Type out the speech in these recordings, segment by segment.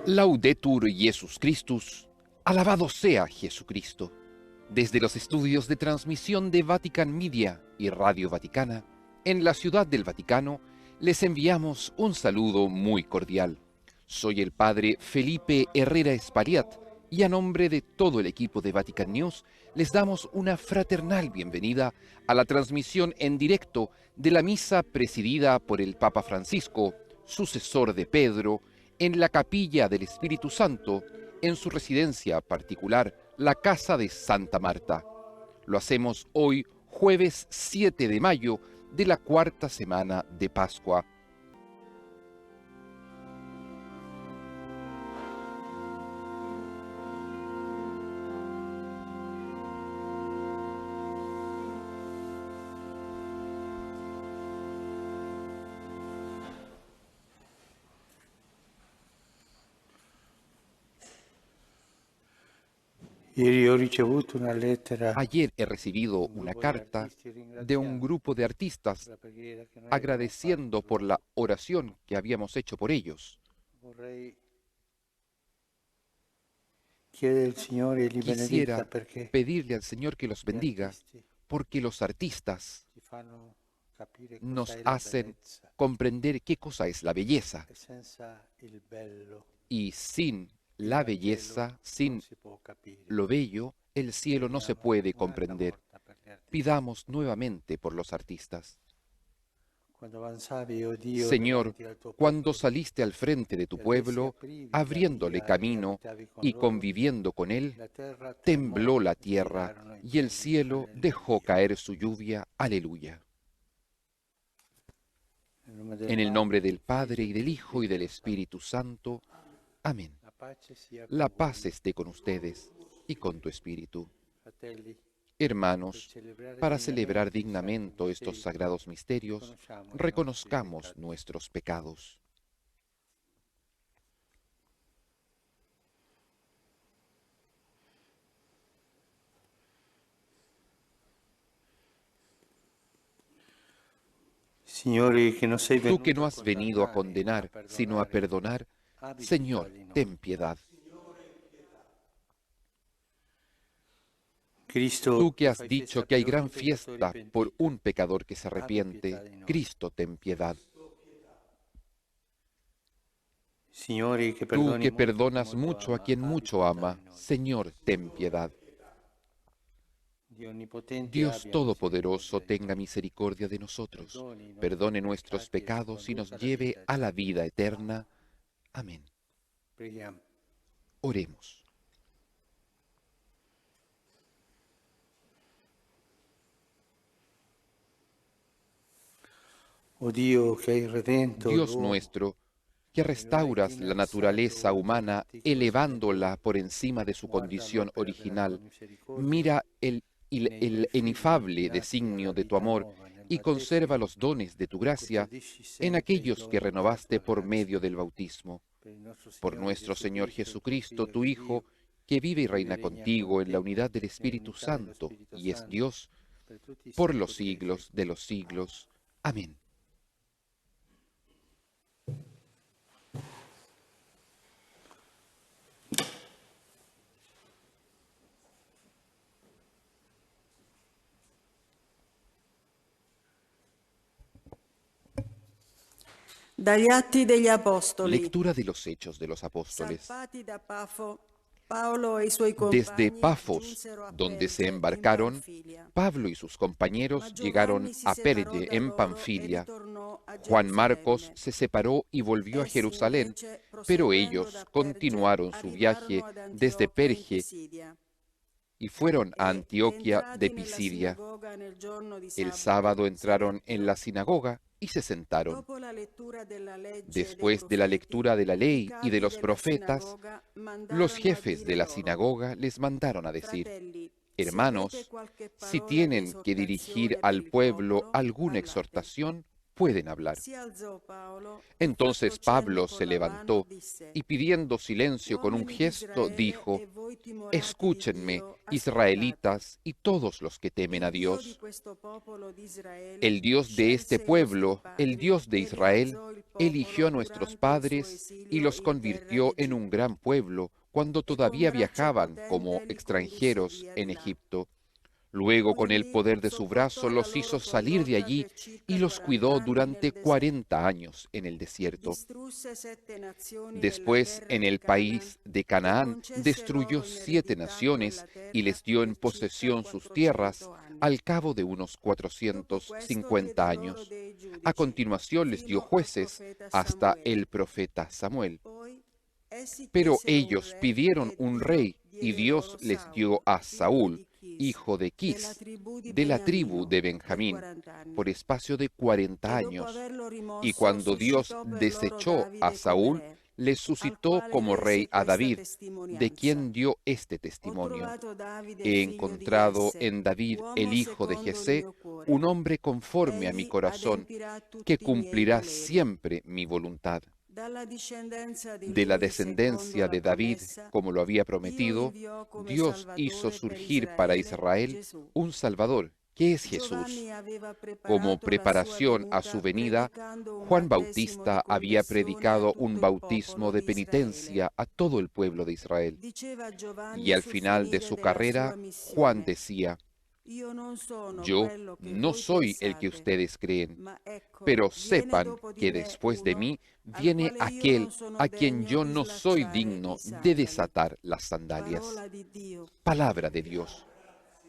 Laudetur Jesus Christus, alabado sea Jesucristo. Desde los estudios de transmisión de Vatican Media y Radio Vaticana, en la Ciudad del Vaticano, les enviamos un saludo muy cordial. Soy el Padre Felipe Herrera Espariat y a nombre de todo el equipo de Vatican News les damos una fraternal bienvenida a la transmisión en directo de la misa presidida por el Papa Francisco, sucesor de Pedro, en la Capilla del Espíritu Santo, en su residencia particular, la Casa de Santa Marta. Lo hacemos hoy, jueves 7 de mayo de la cuarta semana de Pascua. Ayer he recibido una carta de un grupo de artistas agradeciendo por la oración que habíamos hecho por ellos. Quisiera pedirle al Señor que los bendiga porque los artistas nos hacen comprender qué cosa es la belleza. Y sin la belleza, sin lo bello, el cielo no se puede comprender. Pidamos nuevamente por los artistas. Señor, cuando saliste al frente de tu pueblo, abriéndole camino y conviviendo con él, tembló la tierra y el cielo dejó caer su lluvia. Aleluya. En el nombre del Padre, y del Hijo, y del Espíritu Santo. Amén. La paz esté con ustedes y con tu espíritu. Hermanos, para celebrar dignamente estos sagrados misterios, reconozcamos nuestros pecados. Tú que no has venido a condenar, sino a perdonar, Señor, ten piedad. Tú que has dicho que hay gran fiesta por un pecador que se arrepiente, Cristo, ten piedad. Tú que perdonas mucho a quien mucho ama, Señor, ten piedad. Dios Todopoderoso, tenga misericordia de nosotros, perdone nuestros pecados y nos lleve a la vida eterna. Amén. Oremos. Dios nuestro, que restauras la naturaleza humana elevándola por encima de su condición original, mira el inefable designio de tu amor y conserva los dones de tu gracia en aquellos que renovaste por medio del bautismo. Por nuestro Señor Jesucristo, tu Hijo, que vive y reina contigo en la unidad del Espíritu Santo y es Dios, por los siglos de los siglos. Amén. Dagli Atti degli Apostoli. Lectura de los Hechos de los Apóstoles. Zarpati da Pafo, Paolo e i suoi Desde compagni Pafos, giunsero a donde se Perge, embarcaron, in Panfilia. Pablo y sus compañeros Ma llegaron Giovanni si a separò Perge, da en loro e Panfilia. ritornò a Juan Gerusalemme. Marcos se separó y volvió a Essi Jerusalén, invece, pero proseguendo ellos da Perge, continuaron su viaje arrivarono ad desde Antiochia in Perge Pisidia. y fueron a E, Antioquia de entrati nella Pisidia. sinagoga nel giorno di El sabato, sábado entraron en sedettero. la sinagoga y se sentaron. Dopo la lettura della legge e dei Después de la profeti, lectura de la i ley y de capi los della profetas, sinagoga los mandarono a jefes de dire la loro: sinagoga les mandaron a decir: Fratelli, hermanos, se avete qualche si parola di tienen que dirigir esortazione per al il pueblo popolo, alguna parlate. exhortación, pueden hablar. Si alzò Paolo, Entonces fatto cenno Pablo con se la mano, levantó disse: y pidiendo silencio con un Uomini di gesto, Israele dijo: e voi timorati di Escúchenme, Dio, ascoltate. israelitas y todos los que temen a Il Dio di Dios. questo popolo di Israele El Dios de este scelse i nostri pueblo, el padri Dios de e Israel, rialzò il eligió popolo a nuestros durante il suo padres y esilio los in terra convirtió en un d'Egitto gran pueblo cuando e con todavía braccio viajaban como potente li condusse extranjeros via en di là. Egipto. Luego con el Quindi poder de su brazo sopportò la los hizo loro salir de condotta allí per y circa los 40 cuidó anni durante nel deserto. 40 años en el desierto. Distrusse 7 nazioni nella Después, terra en di el Canaan país de e Canaán, concesse destruyó loro in 7 eredità naciones quella y terra les dio en per circa posesión sus tierras 400 anni. al cabo de unos Dopo questo 450 diede loro años. dei A giudici, continuación les dio fino al jueces profeta hasta Samuele. el profeta Samuel. Poi essi Pero chiesero un ellos re pidieron e un Dio rey y diede Dios loro les Saul, dio a figlio Saúl, di Chis, hijo de della Quis, tribù di de la tribu Beniamino, de per Benjamín, 40 anni. por espacio de 40 E dopo años. averlo Y rimosso, cuando Dios suscitò per loro desechó a Davide come Saúl, re, le al suscitó quale como rey rese a questa David, de testimonianza. quien dio este Ho testimonio. trovato Davide, He figlio di encontrado Jesse, en David, el uomo hijo de secondo il Jesé, mio cuore. un hombre conforme a mi Egli corazón, adempirà que tutti i miei cumplirá voleri. siempre mi voluntad. Dalla discendenza di De la lui, secondo descendencia la de David, promessa, como lo había Dio prometido, inviò come Dios hizo Salvatore per surgir para Israele Israel Gesù. un Salvador, que es Jesús. Giovanni aveva Como preparato la sua preparación a venuta su venida, predicando un Juan battesimo di Bautista había conversione a predicado un tutto il bautismo popolo de di Israele. penitencia a todo el pueblo de Israel. Diceva Y Giovanni al sul final de finire su della sua carrera, Juan missione: decía: Io non sono Yo quello che no voi soy el que pensate, ustedes creen, ma ecco, pero viene sepan dopo di que me después de uno mí al viene quale io non aquel sono a quien degno yo di no soy slacciare digno i de sandali. desatar las sandalias. Parola di Dio. Palabra de Dios.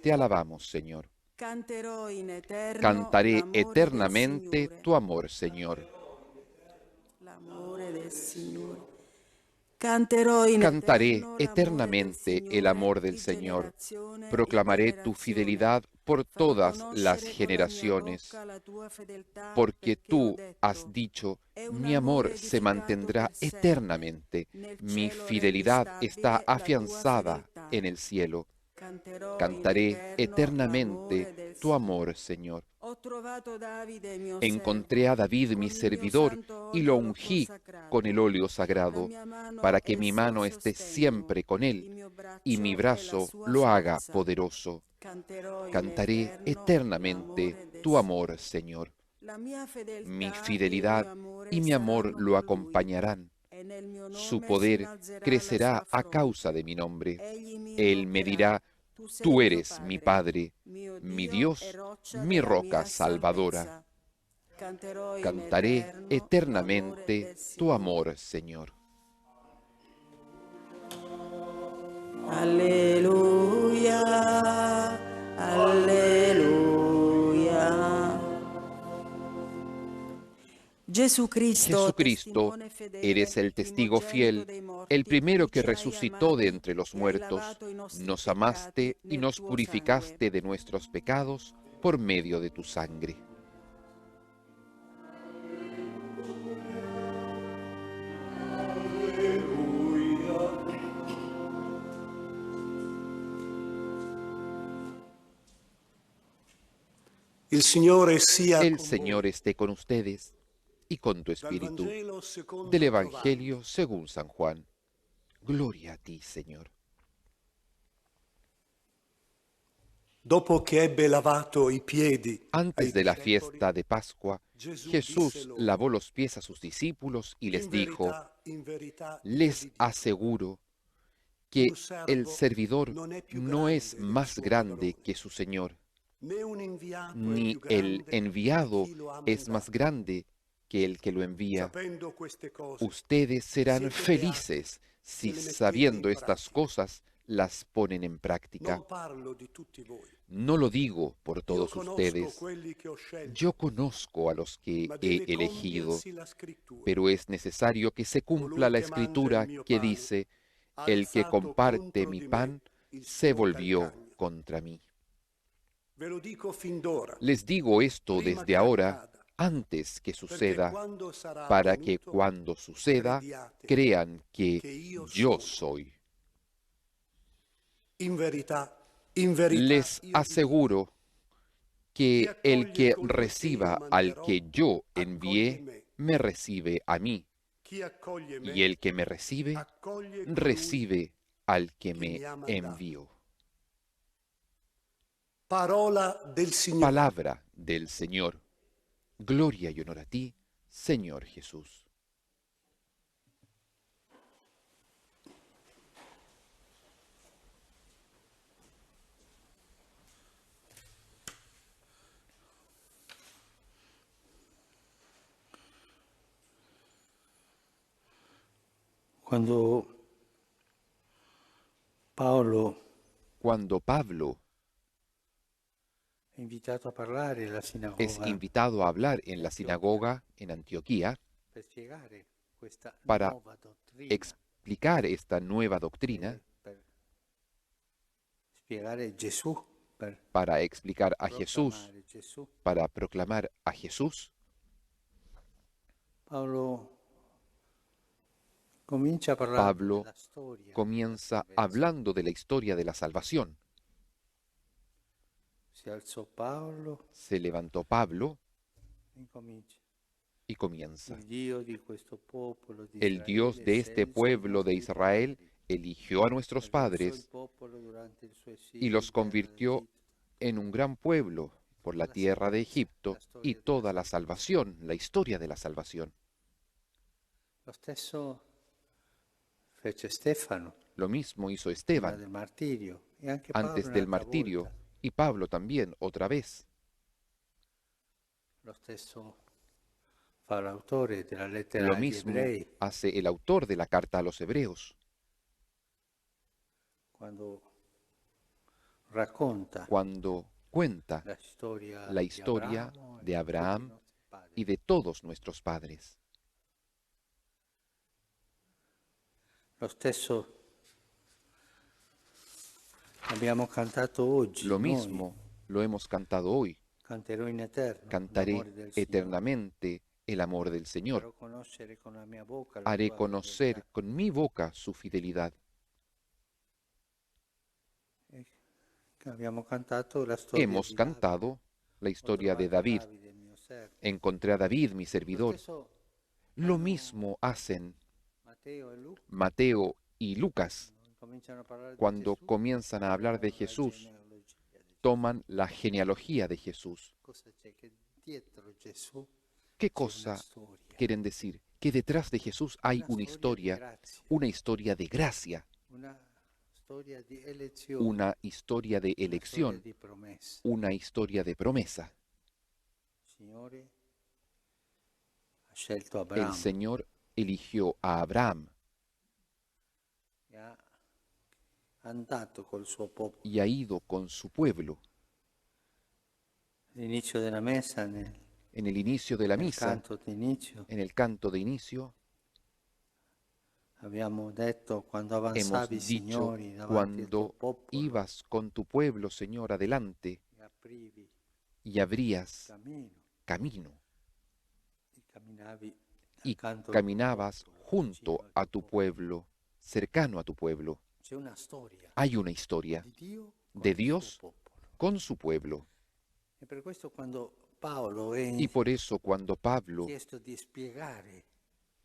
Te alabamos, Señor. Canterò in eterno Cantaré l'amore del eternamente Signore. tu amor, Señor. L'amore del Signore. Canterò in Cantaré eterno l'amore del eternamente el Signore amor del di Señor. generazione in Proclamaré tu generazione. fidelidad por Farò todas las conoscere con la mia generaciones, bocca la tua fedeltà, porque perché ho tú has detto: dicho, è un mi amore amor se edificato mantendrá per sempre. eternamente, Nel mi cielo rendi fidelidad está stabile la tua afianzada fedeltà. en el cielo. Canterò in Cantaré eterno eternamente l'amore del tu Signore. amor, Señor. Ho trovato Davide mio Encontré servo, a David mi con il mio servidor santo y lo olio l'ho ungí con el consacrato. óleo La sagrado, mia mano para è que il mi suo mano esté sostegno, siempre con él il mio y mi braccio è la brazo sua lo haga forza. poderoso. Canterò in Cantaré eterno eternamente l'amore del tu amor, Signore. Señor. La mia Mi fedeltà e il fidelidad mio y amore mi amor saranno lo con lui, acompañarán. e nel mio Su nome si poder innalzerà la crecerá sua a causa fronte. de mi nombre. Egli mi Él me invocherà: dirá, tu sei tú mio eres mi Padre, Padre, mio mi Dio e Dios, roccia mi della roca mia salvadora. salvezza. Canterò in Cantaré eterno l'amore eternamente del tu Signore. amor, Señor. Alleluia, alleluia. Jesucristo, Jesucristo, testimone fedele, eres el testigo primogenito fiel, dei el morti, primero tu que ci hai resucitó de amati entre los e hai muertos, lavato i nostri nos peccati amaste y nel nos tuo sangue. purificaste de nuestros pecados por medio de tu sangre. Il Signore sia El con Señor voi. esté con ustedes y con tu Dal espíritu. Vangelo secondo Del Giovanni. Evangelio según San Juan. Gloria a ti, Señor. Dopo che ebbe lavato i piedi Antes ai de la discepoli, fiesta de Pascua, Gesù disse Jesús loro: lavó los pies a sus discípulos y les dijo, in verità io les vi dico, aseguro que un el servo servidor non è più no es grande del más suo grande padrone, que su Señor, né un inviato è ni più el grande di enviado chi lo ha es más mandato. grande que el que lo envía. Sapendo queste cose, Ustedes serán siete felices beati si se le mettete sabiendo in estas pratica. cosas las ponen en práctica. Non parlo di tutti voi. No lo digo por Io todos conosco ustedes. quelli che ho scelto, Yo conozco a los que ma he deve elegido, compiersi la scrittura. pero es necesario que se cumpla Colui la che mangia il escritura mio que pane dice, ha el que alzato comparte contro mi di me pan il se suo volvió calcagno. contra mí. Ve lo dico fin d'ora, Les digo esto prima desde che ahora, accada, antes que perché suceda, quando sarà para que avvenuto, cuando suceda crediate crean que che io yo sono. soy. In verità Les io vi dico, aseguro que el que colui che reciba io al manderò, que yo accoglie envié, me. me recibe a mí, Chi accoglie me, y el que me recibe, accoglie colui recibe al que che me mi ha mandato. envió. Parola del Signore. Palabra del Señor. Gloria y honor a ti, Señor Jesús. Quando Paolo Cuando Pablo è invitato a parlare alla es sinagoga invitado a hablar en la sinagoga en Antioquía per spiegare questa para nuova dottrina, explicar esta nueva doctrina, per spiegare Gesù, per para explicar a Jesús, proclamare Gesù, para proclamar a Jesús, Paolo comincia parlando Pablo della storia comienza della salvezza. hablando de la historia de la salvación. Si alzò Paolo Se levantó Pablo e incomincia. y comienza. Il Dio di questo popolo di El Dios de este pueblo de Israel eligió a nuestros padres y los convirtió en un gran pueblo por la tierra de Egipto y toda la salvación, la historia de la salvación. Lo stesso fece Stefano Lo mismo hizo prima Esteban del martirio e anche Paolo antes del un'altra martirio volta. y Pablo también otra vez. Lo stesso fa l'autore della lettera Lo agli mismo ebrei hace el autor de la carta a los hebreos quando racconta cuando cuenta la la historia de Abraham y de de todos nuestros padres. lo stesso abbiamo cantato oggi. Lo noi. mismo lo hemos cantado hoy. Canterò in eterno Cantaré l'amore del Signore. eternamente el amor del Señor. Farò conoscere con la mia bocca la Haré tua conocer fedeltà. con mi boca su fidelidad. Abbiamo cantato la storia Hemos di cantado la Davide. Ho historia de trovato David. Davide, mio servo. Encontré a David, mi Lo servidor. stesso Lo mismo hacen Matteo e Luca Mateo y Lucas. cominciano a parlare di Cuando Gesù, comienzan a hablar de la Jesús, genealogia di Gesù. toman la genealogía de Jesús. Cosa c'è? Che dietro Gesù ¿Qué c'è una cosa storia. quieren decir? Que detrás de Jesús hay una Una storia di historia, grazia, una historia de gracia, una storia di elezione, una historia de una storia elección, di promessa. una historia de promesa. Il Signore ha scelto El Abramo Señor eligió a Abraham e ha andato col suo popolo. y ha ido con su pueblo. All'inizio della messa, En el inicio de la nel misa, canto d'inizio, en el canto de inicio, abbiamo detto quando hemos avanzavi, dicho, Signore, davanti al tuo cuando popolo ibas con tu pueblo, Señor, adelante e aprivi y abrías cammino camino e camminavi y accanto al tuo caminabas popolo, junto vicino al a tuo tu popolo. pueblo, cercano a tu pueblo. C'è una storia Hay una historia di Dio con de il suo Dios popolo. con su pueblo. E per questo quando Paolo è Y por eso cuando chiesto di spiegare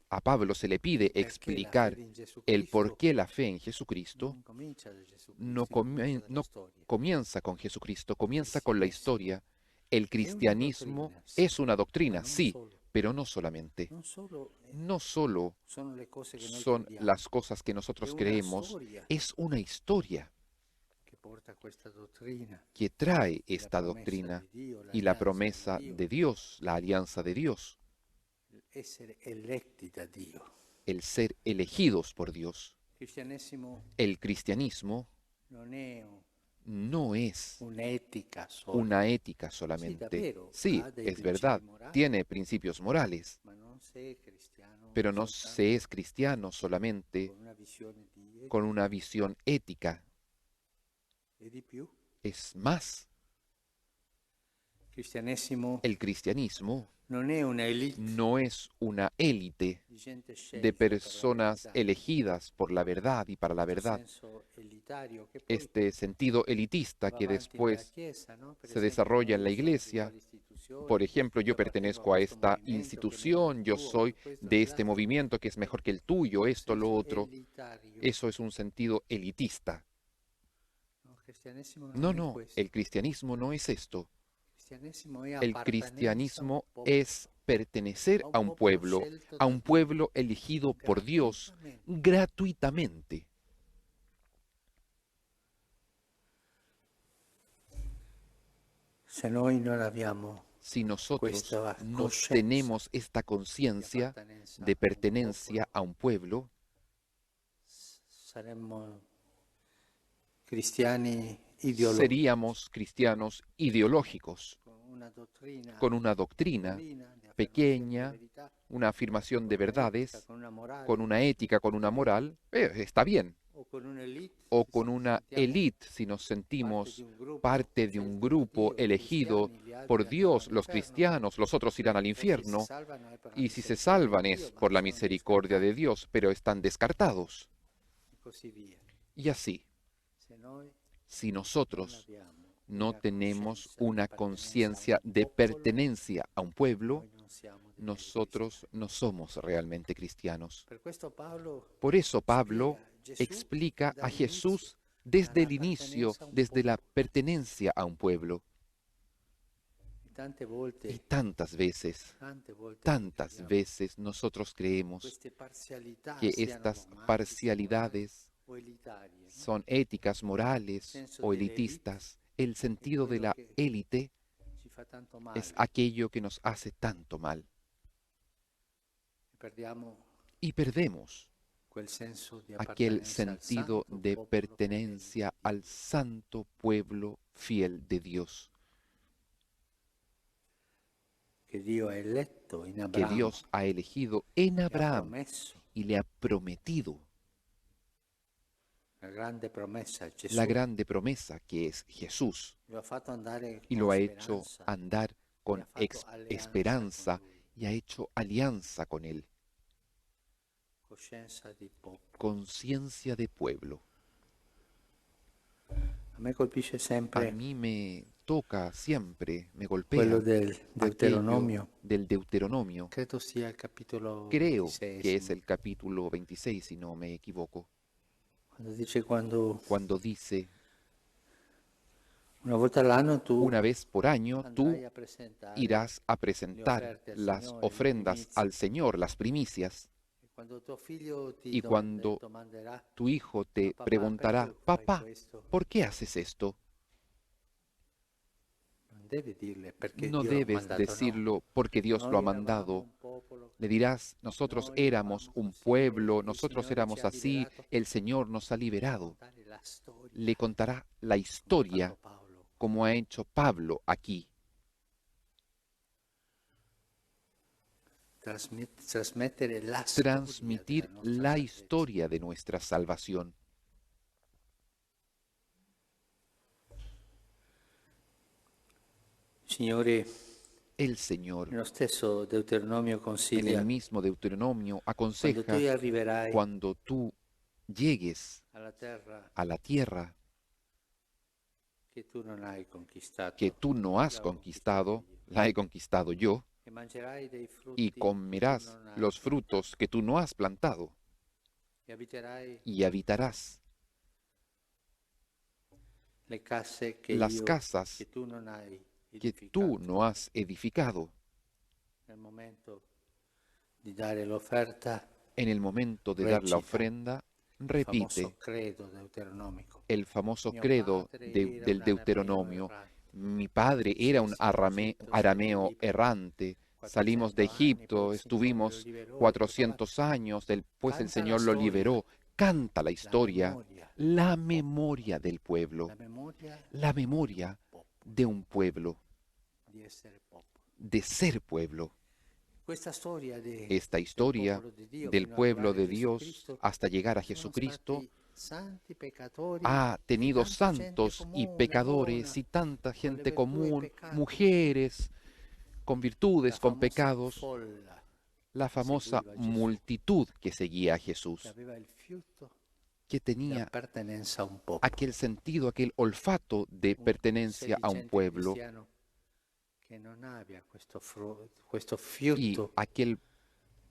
a Pablo se le pide perché la explicar fede in Gesù el por Cristo qué la fe en Jesucristo, non comincia da Gesù no, Cristo, comincia dalla no storia. comienza con Jesucristo, comienza con la historia. El cristianismo dottrina, sì, es una doctrina, ma non sí, solo. pero no solamente. Non solo No solo sono le cose che noi son crediamo, las cosas que è nosotros una creemos, storia es una historia che porta questa dottrina, que trae la esta promessa doctrina di Dio, y la l'alleanza promesa di Dio, de Dios, la alianza de Dios, essere eletti da Dio. el ser elegidos por Dios. Il cristianesimo El cristianismo non è no es un'etica sola, una ética solamente. davvero, Sí, ha dei es principi verdad, morali, tiene principios morales, ma non sei cristiano pero no soltanto se es cristiano solamente con una visione di con una visión ética. e di più. Es más, Il cristianesimo el cristianismo non è una élite no es una élite di gente scelta de per la personas verità, elegidas por la verdad y para la questo verdad. senso elitario che poi Este sentido elitista va que avanti nella después Chiesa, no? Per se esempio, desarrolla en la io sono di iglesia. quale istituzione, Por ejemplo, yo io appartengo a pertenezco a questo esta movimento che è meglio del institución, yo tuo, soy questo de este quell'altro. movimiento que es mejor que el tuyo, esto, lo Senso otro. elitario. Eso es un sentido elitista. No, il cristianesimo non No, è no, questo. el cristianismo no es esto. Il cristianesimo è El appartenenza a un cristianismo popolo, es pertenecer a un popolo pueblo, scelto a da un Dio pueblo elegido por Dios gratuitamente. gratuitamente. Se noi non abbiamo Si nosotros questa no coscienza tenemos esta di conciencia appartenenza de a un pertenencia popolo, a un pueblo, saremmo cristiani ideologici, seríamos cristianos ideológicos, con una con una doctrina doctrina piccolina di affermazione di pequeña, verità, una afirmación de con una etica, verdades, con una morale, con una ética, con una moral, está bien. o con un'elite, O se con ci una sentiamo élite, si nos parte sentimos di un gruppo parte de un scelto da grupo Dio, i elegido cristiani, gli altri por andranno Dios, los all'inferno, cristianos, los otros irán al o si si infierno, salvano è per la y si se misericordia salvan di es Dio, ma por la sono misericordia de descartati, Dios, pero están descartados. e così via. Y así, Se noi si non nosotros abbiamo no una tenemos coscienza di una appartenenza a conciencia un de popolo, pertenencia a un pueblo, noi non siamo dei veri nosotros no somos realmente cristianos. cristiani. Per questo Paolo Por eso Pablo spiega, Gesù explica a dall'inizio Jesús desde la el inicio, appartenenza a un desde la popolo. pertenencia a un pueblo. E tante volte, Y tantas veces crediamo nosotros creemos queste parzialità que siano estas etiche, parcialidades morali o elitarie, no? son éticas, morales senso o de la elitistas. El sentido de la quello che élite ci fa tanto male. es aquello que nos hace tanto mal. Perdiamo Y perdemos quel senso di aquel appartenenza al sentido santo de popolo pertenencia al santo pueblo fiel de Dios, che Dio ha eletto in que Abramo, Dios ha elegido en che ha Abraham promesso y le ha prometido la grande promessa, Gesù la grande promesa que es Jesús, lo ha fatto andare y con lo ha hecho speranza, andar con ha fatto alleanza esperanza con lui. y ha hecho alianza con él, Coscienza di popolo. conciencia de pueblo. A me colpisce A sempre mí me toca siempre, me golpea quello del aquello Deuteronomio, del Deuteronomio. credo sia il capitolo Creo 26, que es el capítulo 26, si no me equivoco, quando dice cuando dice, una volta all'anno tu una vez por año tú andrai a presentare irás a presentar offerte al las Signore, le ofrendas primizie. al Señor, las primicias, E quando tuo figlio ti y cuando domanderà, tu hijo te papà, preguntará, perché fai papá, questo? ¿por qué haces esto? Non devi dirle perché No Dio l'ha debes mandato, no. decirlo porque Dios lo ha Noi eravamo mandado. un popolo, Le dirás, nosotros noi éramos eravamo un così, pueblo, il nosotros Signore éramos ci ha así, liberato. el Señor nos ha liberado. Contare la storia, Le contará la come ha historia fatto Paolo. como ha hecho Pablo aquí. Trasmettere la Transmitir storia della nostra la salvezza. historia de nuestra salvación. Signore, El Señor, nello stesso Deuteronomio en consiglia, el mismo Deuteronomio, quando aconseja, tu arriverai cuando tú llegues alla terra a la tierra che tu non hai conquistato, que tú no has la ho conquistado, conquistata io, la he conquistado yo, e mangerai dei frutti y che comerás tu non hai los piantato, frutos que tú no has plantado, e abiterai y habitarás le case las casas che tu non hai que edificato. tú no has edificado. Nel momento di dare l'offerta, En el momento de dar la Recita ofrenda, il repite famoso credo deuteronomico. el famoso Mio credo padre era del un Deuteronomio. arameo errante. Mi padre era un arameo errante. Salimos de Egipto, estuvimos 400 años, después el Señor lo liberó. Canta la historia, la memoria del pueblo, La memoria la memoria de un pueblo, di essere popolo. de ser pueblo. Questa storia Esta historia del pueblo de Dios hasta llegar a Jesucristo ha tenido santos y pecadores y tanta gente común, mujeres con virtudes, la con famosa pecados, folla la famosa seguiva Gesù, multitud que seguía a che Jesús, aveva il fiuto que di tenía appartenenza a un popolo. aquel sentido, aquel olfato de Un pertenencia a un sedicente pueblo, cristiano che non abbia questo y fiuto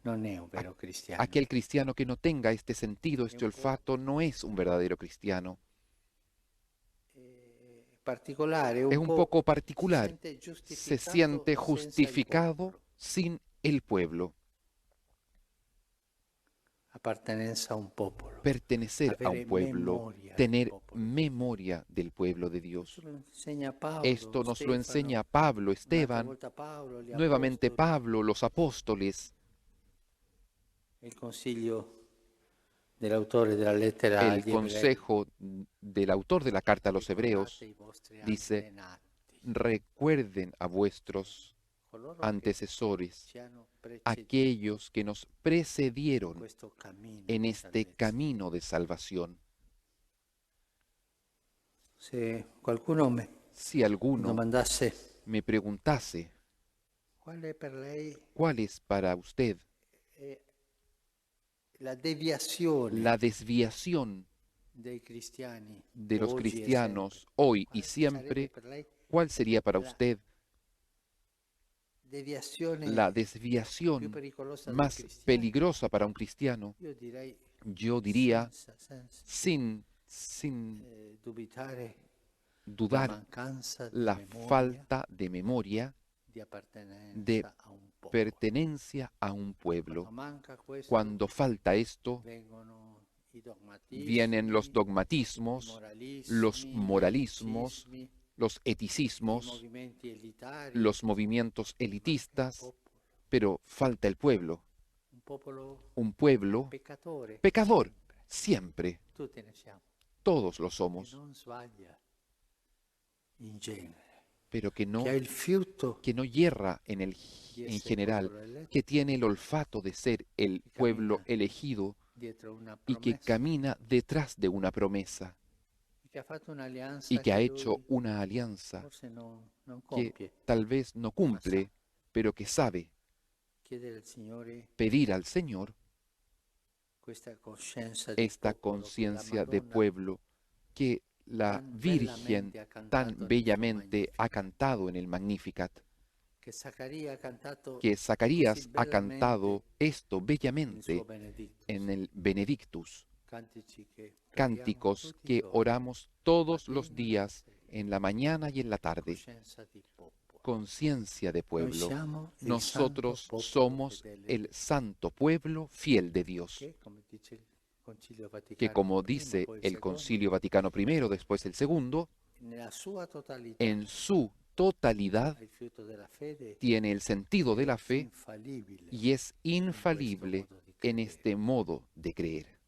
non è un a- vero cristiano. aquel cristiano que no tenga este sentido, È este un po' olfato, no es un verdadero cristiano. particolare, Es un un po' poco si particular, sente se giustificato siente senza il justificado popolo. sin el pueblo. Appartenenza a un popolo, Pertenecer a un avere pueblo, memoria del tener popolo. memoria del pueblo de Dios. Questo lo insegna Paolo, Esto nos lo enseña Stefano, Pablo, un'altra Esteban, volta Paolo, gli nuevamente apostoli, Pablo, los apóstoles, il consiglio dell'autore della lettera el agli ebrei. consejo del autor de la carta a los hebreos. Ricordate i vostri Dice, antenati, recuerden a vuestros coloro che antecesores, ci hanno preceduto aquellos que nos in precedieron questo cammino en di este salvezza. camino de salvación. Se qualcuno mi Si alguno domandasse me preguntase, qual è per lei ¿cuál es para usted la deviazione la desviación dei cristiani de los oggi e cristianos sempre? hoy y Quale siempre? sarebbe per lei ¿Cuál sería para la usted deviazione la più desviación pericolosa del más cristiano? peligrosa para un cristiano? Io direi Yo diría, senza sin dubitare la dudar, mancanza di la memoria falta de memoria di appartenenza de a un popolo. pertenencia a un Quando pueblo. manca questo, Cuando falta esto, vengono i dogmatismi, vienen los i dogmatismos, los moralismi, moralismos, i los i eticismos, movimenti elitari, los movimientos ma il elitistas, popolo, pero falta el pueblo. un popolo Un pueblo peccatore, pecador, siempre, tutti ne siamo, todos lo che somos, non sbaglia in genere, pero que che ha il fiuto hierra en di en essere general, popolo eletto, que tiene el olfato de ser el pueblo elegido dietro una y que promessa, camina detrás de una promesa che ha fatto un'alleanza y que ha che hecho lui una alianza forse non que compie. tal vez no cumple, pero que sabe Chiedere al Signore pedir al Señor questa coscienza di esta popolo che la conciencia de Madonna pueblo que la tan Virgen bellamente ha cantato tan nel suo bellamente ha Magnificat, cantado en el Magnificat, che Zaccaria ha cantato que Zacarías così ha bellamente cantado esto nel bellamente suo Benedictus, en el Benedictus, cantici che preghiamo cánticos tutti i que giorni, oramos todos los mattina e días, sera, en la mañana y en la tarde. coscienza di popolo. Conciencia de Noi pueblo. siamo il Nosotros santo popolo somos fedele el santo pueblo fiel de Dios, che, come dice il Concilio Vaticano que como primo, dice poi il el secondo, Concilio Vaticano I, después el segundo, nella sua totalità en su totalidad ha il fiuto della fede tiene el sentido de la fe infallibile y es in infalible questo modo di en credere. este modo de creer.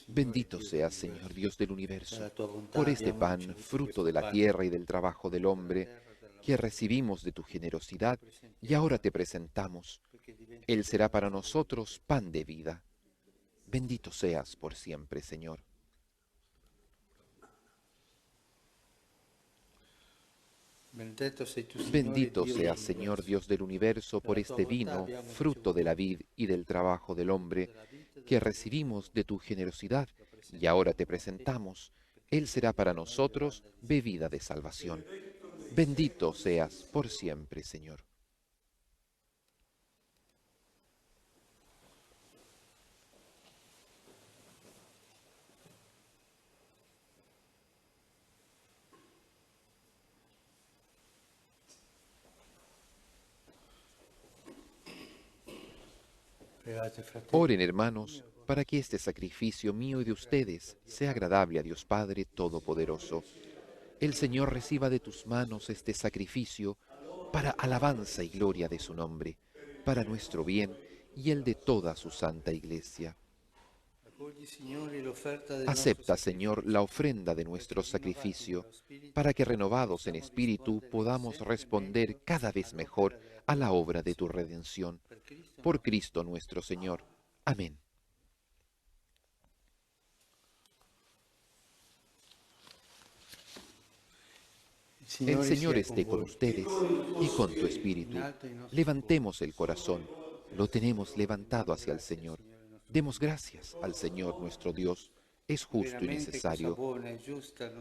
Bendito seas, Señor Dios del universo, por este pan, fruto de la tierra y del trabajo del hombre, que recibimos de tu generosidad y ahora te presentamos. Él será para nosotros pan de vida. Bendito seas por siempre, Señor. Bendito seas, Señor Dios del universo, por este vino, fruto de la vid y del trabajo del hombre, que recibimos de tu generosidad y ahora te presentamos. Él será para nosotros bebida de salvación. Bendito seas por siempre, Señor. Oren, hermanos, para que este sacrificio mío y de ustedes sea agradable a Dios Padre Todopoderoso. El Señor reciba de tus manos este sacrificio para alabanza y gloria de su nombre, para nuestro bien y el de toda su santa Iglesia. Accogli, Signore, l'offerta del nostro Acepta, Señor, la ofrenda de nuestro sacrificio, para que renovados en espíritu podamos responder cada vez mejor a la obra de tu redención. Por Cristo nuestro Señor. Amén. El Señor esté con ustedes y con tu espíritu. Levantemos el corazón. Lo tenemos levantado hacia el Señor. Demos gracias al Señor nuestro Dios. Es justo y necesario.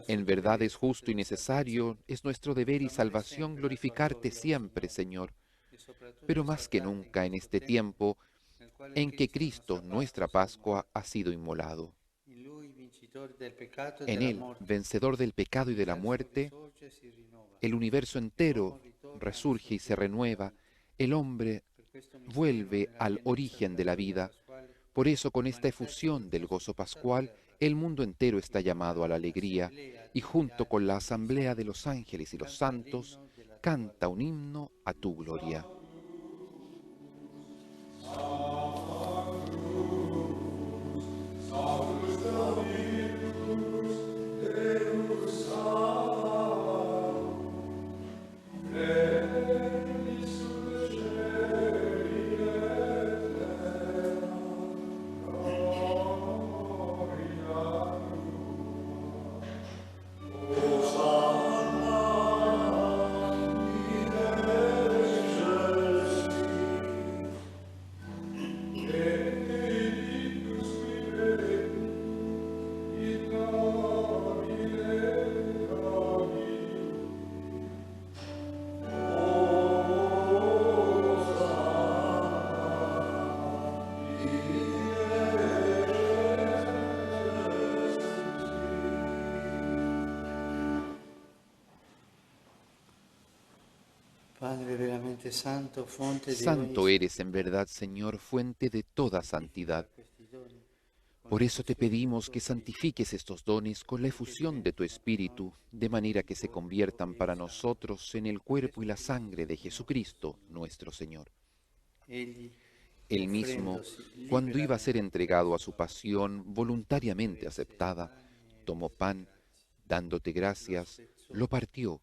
En verdad es justo y necesario, es nuestro deber y salvación glorificarte siempre, Señor. Pero más que nunca en este tiempo en que Cristo, nuestra Pascua, ha sido inmolado. En Él, vencedor del pecado y de la muerte, el universo entero resurge y se renueva. El hombre vuelve al origen de la vida. Por eso, con esta efusión del gozo pascual, el mundo entero está llamado a la alegría y junto con la asamblea de los ángeles y los santos, canta un himno a tu gloria. Padre veramente santo, fonte de Santo ogni eres en verdad, Señor, fuente de toda santidad. Por eso te pedimos que santifiques estos dones con la efusión de tu Espíritu, de manera que se conviertan para nosotros en el cuerpo y la sangre de Jesucristo, nuestro Señor. Egli, Él mismo, cuando iba a ser entregado a su pasión voluntariamente aceptada, tomó pan, dándote gracias, lo partió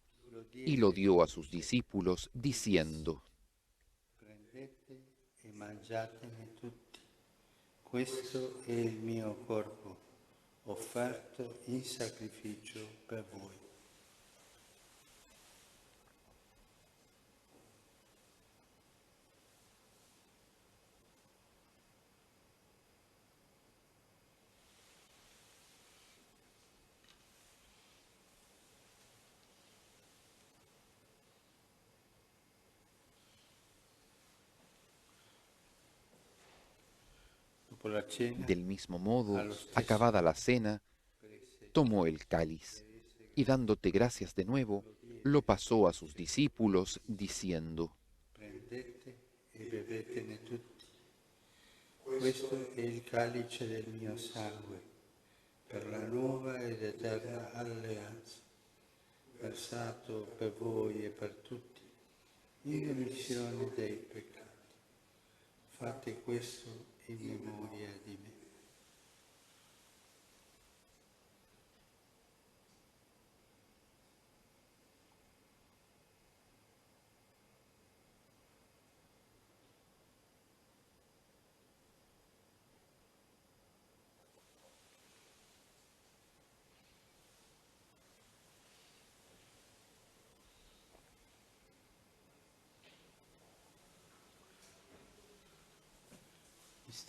y lo dio a sus discípulos, diciendo: prendete e mangiatene tutti. Questo è il mio corpo, offerto in sacrificio per voi. Dopo la cena, Del mismo modo, allo stesso acabada la cena, tomó el cáliz y dándote gracias de nuevo, lo pasó a sus discípulos, diciendo: prendete e bevetene tutti. Questo è il calice del mio sangue, per la nuova ed eterna alleanza, versato per voi e per tutti, in remissione dei peccati. Fate questo in memoria di me.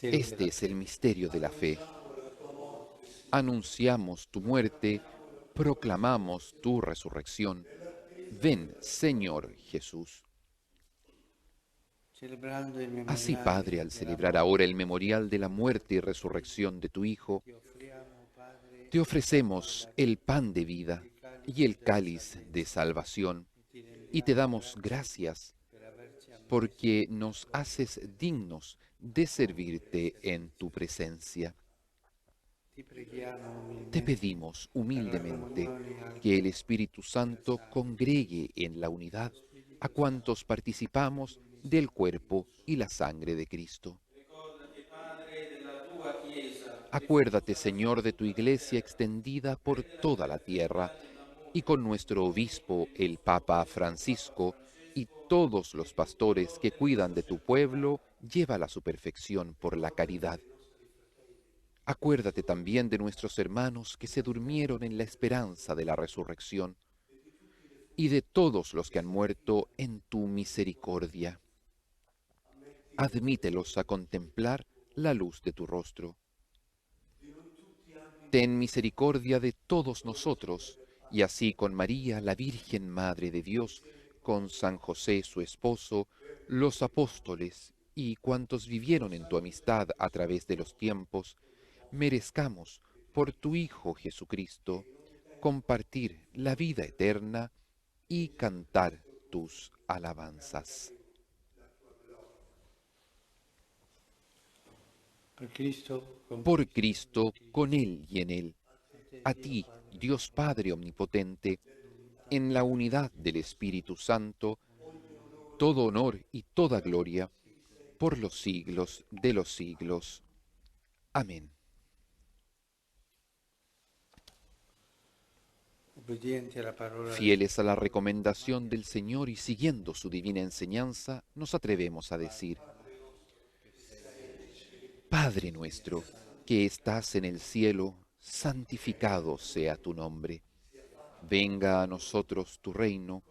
Este es el misterio de la fe. Anunciamos tu muerte, proclamamos tu resurrección. Ven, Señor Jesús. Celebrando il Así, memoriale Padre, al della celebrar ahora el memorial de la muerte y resurrección de tu Hijo, ti offriamo, Padre, te ofrecemos el pan de vida y el cáliz de salvación, y te damos gracias per averci amato. porque nos haces dignos de servirte en tu presencia. Te pedimos humildemente que el Espíritu Santo congregue en la unidad a cuantos participamos del cuerpo y la sangre de Cristo. Acuérdate, Señor, de tu Iglesia extendida por toda la tierra, y con nuestro obispo, el Papa Francisco, y todos los pastores que cuidan de tu pueblo, llévala a su perfección por la caridad. Acuérdate también de nuestros hermanos que se durmieron en la esperanza de la resurrección, y de todos los que han muerto en tu misericordia. Admítelos a contemplar la luz de tu rostro. Ten misericordia de todos nosotros, y así con María, la Virgen Madre de Dios, con San José su esposo, los apóstoles y cuantos vivieron en tu amistad a través de los tiempos, merezcamos, por tu Hijo Jesucristo, compartir la vida eterna y cantar tus alabanzas. Por Cristo, con Él y en Él, a ti, Dios Padre Omnipotente, en la unidad del Espíritu Santo, todo honor y toda gloria, por los siglos de los siglos. Amén. Fieles a la recomendación del Señor y siguiendo su divina enseñanza, nos atrevemos a decir: Padre nuestro, que estás en el cielo, santificado sea tu nombre. Venga a nosotros tu reino,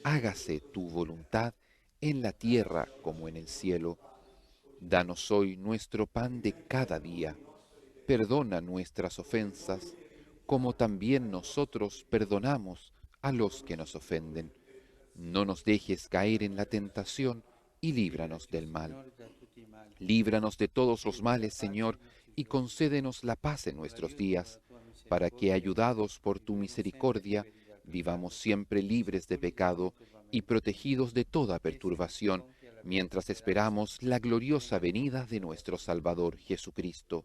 hágase tu voluntad en la tierra como en el cielo. Danos hoy nuestro pan de cada día. Perdona nuestras ofensas, como también nosotros perdonamos a los que nos ofenden. No nos dejes caer en la tentación y líbranos del mal. Líbranos de todos los males, Señor, y concédenos la paz en nuestros días, para que, ayudados por tu misericordia, vivamos siempre libres de pecado y protegidos de toda perturbación, mientras esperamos la gloriosa venida de nuestro Salvador Jesucristo.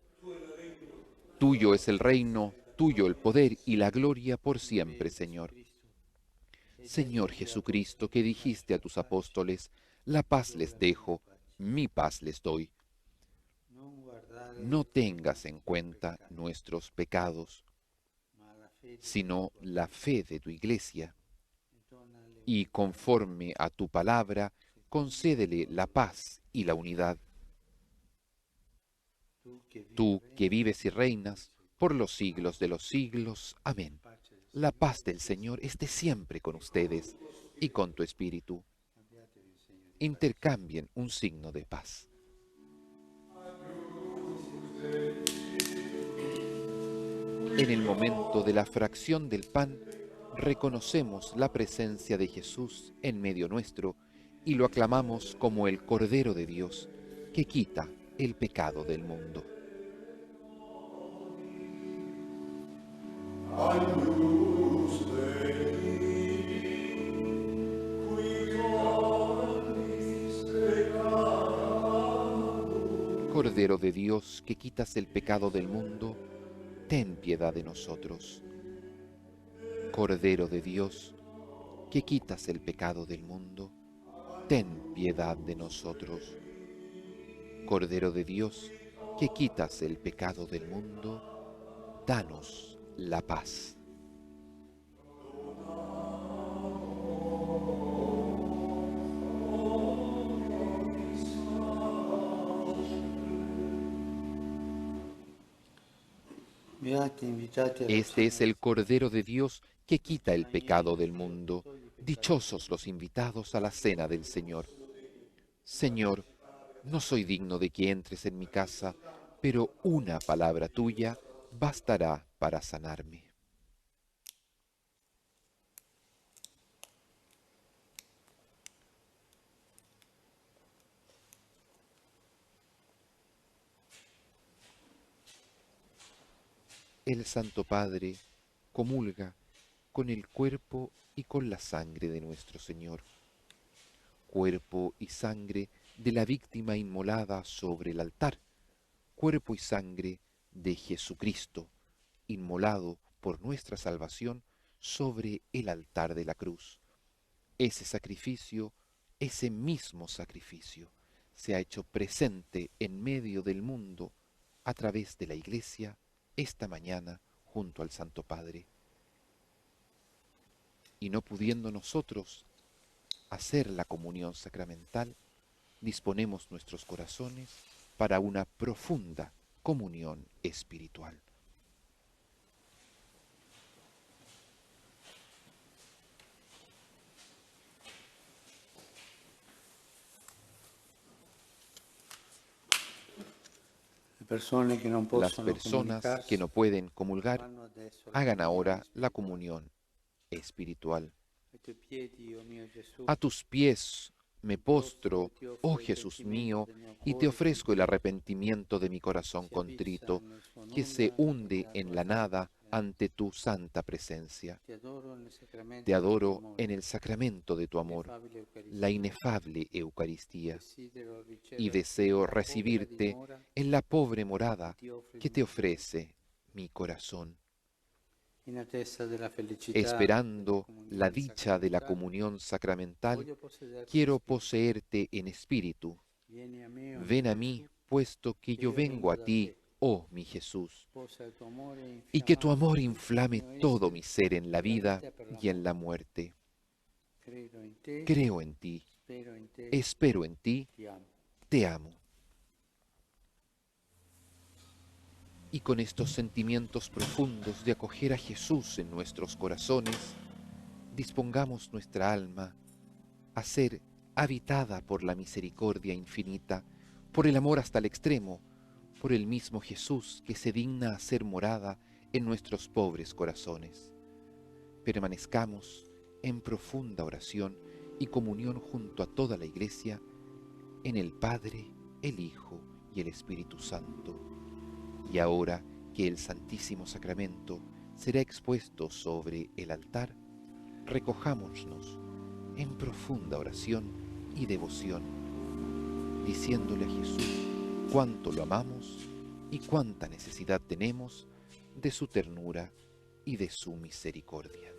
Tuyo es el reino, tuyo el poder y la gloria por siempre, Señor. Señor Jesucristo, que dijiste a tus apóstoles: la paz les dejo, mi paz les doy. No tengas en cuenta nuestros pecados, sino la fe de tu Iglesia, y conforme a tu palabra, concédele la paz y la unidad. Tú que vives y reinas por los siglos de los siglos. Amén. La paz del Señor esté siempre con ustedes y con tu espíritu. Intercambien un signo de paz. En el momento de la fracción del pan, reconocemos la presencia de Jesús en medio nuestro y lo aclamamos como el Cordero de Dios, que quita el pecado del mundo. Cordero de Dios, que quitas el pecado del mundo, ten piedad de nosotros. Cordero de Dios, que quitas el pecado del mundo, ten piedad de nosotros. Cordero de Dios, que quitas el pecado del mundo, danos la paz. Este es el Cordero de Dios que quita el pecado del mundo. Dichosos los invitados a la cena del Señor. Señor, no soy digno de que entres en mi casa, pero una palabra tuya bastará para sanarme. El Santo Padre comulga con el cuerpo y con la sangre de nuestro Señor, cuerpo y sangre de la víctima inmolada sobre el altar, cuerpo y sangre de Jesucristo, inmolado por nuestra salvación sobre el altar de la cruz. Ese sacrificio, ese mismo sacrificio, se ha hecho presente en medio del mundo a través de la Iglesia esta mañana junto al Santo Padre. Y no pudiendo nosotros hacer la comunión sacramental, disponemos nuestros corazones para una profunda comunión espiritual. Las personas que no pueden comulgar, hagan ahora la comunión espiritual. A tus pies me postro, oh Jesús mío, y te ofrezco el arrepentimiento de mi corazón contrito, que se hunde en la nada ante tu santa presencia. Te adoro en el sacramento de tu amor, la inefable Eucaristía, y deseo recibirte en la pobre morada que te ofrece mi corazón. Esperando la dicha de la comunión sacramental, quiero poseerte en espíritu. Ven a mí, puesto que yo vengo a ti, oh mi Jesús, y que tu amor inflame todo mi ser en la vida y en la muerte. Creo en ti, espero en ti, te amo. Y con estos sentimientos profundos de acoger a Jesús en nuestros corazones, dispongamos nuestra alma a ser habitada por la misericordia infinita, por el amor hasta el extremo, por el mismo Jesús que se digna a ser morada en nuestros pobres corazones. Permanezcamos en profunda oración y comunión junto a toda la Iglesia, en el Padre, el Hijo y el Espíritu Santo. Y ahora que el Santísimo Sacramento será expuesto sobre el altar, recojámonos en profunda oración y devoción, diciéndole a Jesús cuánto lo amamos y cuánta necesidad tenemos de su ternura y de su misericordia.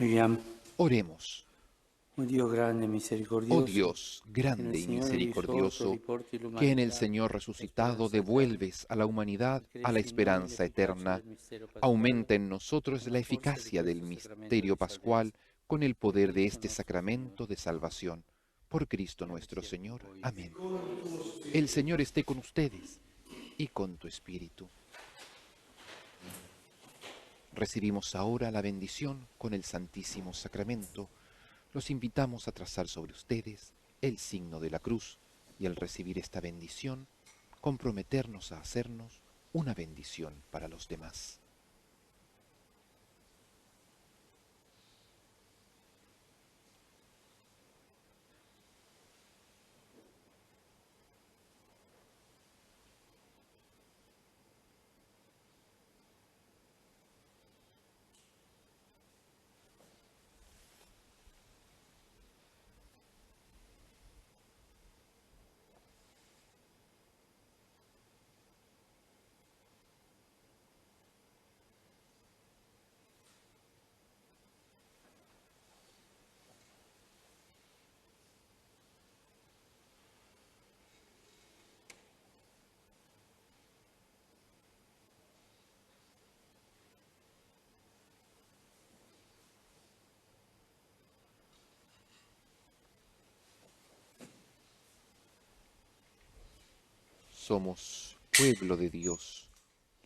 Preghiamo. Oremos. Oh Dio grande e misericordioso, Oh Dios, grande y misericordioso, que en el Señor resucitado devuelves a la humanidad a la esperanza eterna, aumenta en nosotros la eficacia del misterio pascual con el poder de este sacramento de salvación. Por Cristo nuestro Señor. Amén. El Señor esté con ustedes y con tu espíritu. Recibimos ahora la bendición con el Santísimo Sacramento. Los invitamos a trazar sobre ustedes el signo de la cruz y al recibir esta bendición, comprometernos a hacernos una bendición para los demás. Somos pueblo de Dios,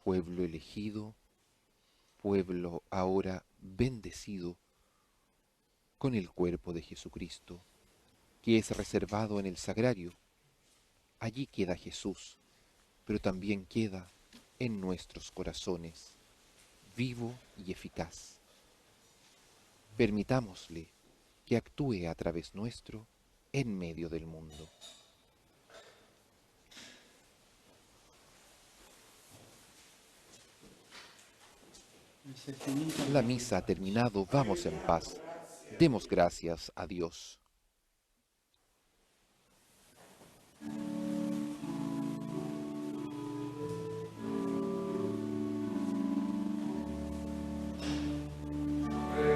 pueblo elegido, pueblo ahora bendecido con el cuerpo de Jesucristo, que es reservado en el sagrario. Allí queda Jesús, pero también queda en nuestros corazones, vivo y eficaz. Permitámosle que actúe a través nuestro en medio del mundo. La misa ha terminado, vamos en paz. Demos gracias a Dios.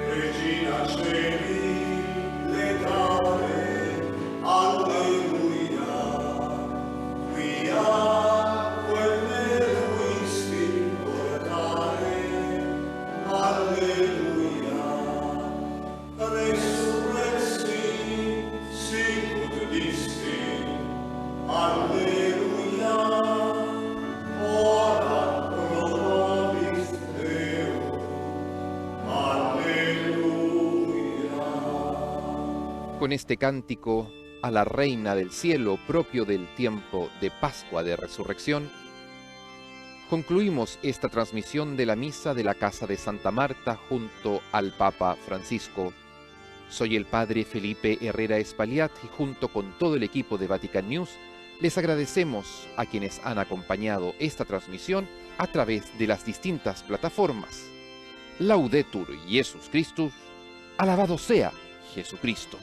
Regina Celi, letare, alleluia, quia quelle luisti portare, alleluia, resurrexi, sicut disti, alleluia, ora pro nobis Deus, Con este cántico a la Reina del Cielo, propio del tiempo de Pascua de Resurrección, concluimos esta transmisión de la misa de la Casa de Santa Marta junto al Papa Francisco. Soy el Padre Felipe Herrera Espaliat y junto con todo el equipo de Vatican News les agradecemos a quienes han acompañado esta transmisión a través de las distintas plataformas. Laudetur Jesus Christus, alabado sea Jesucristo.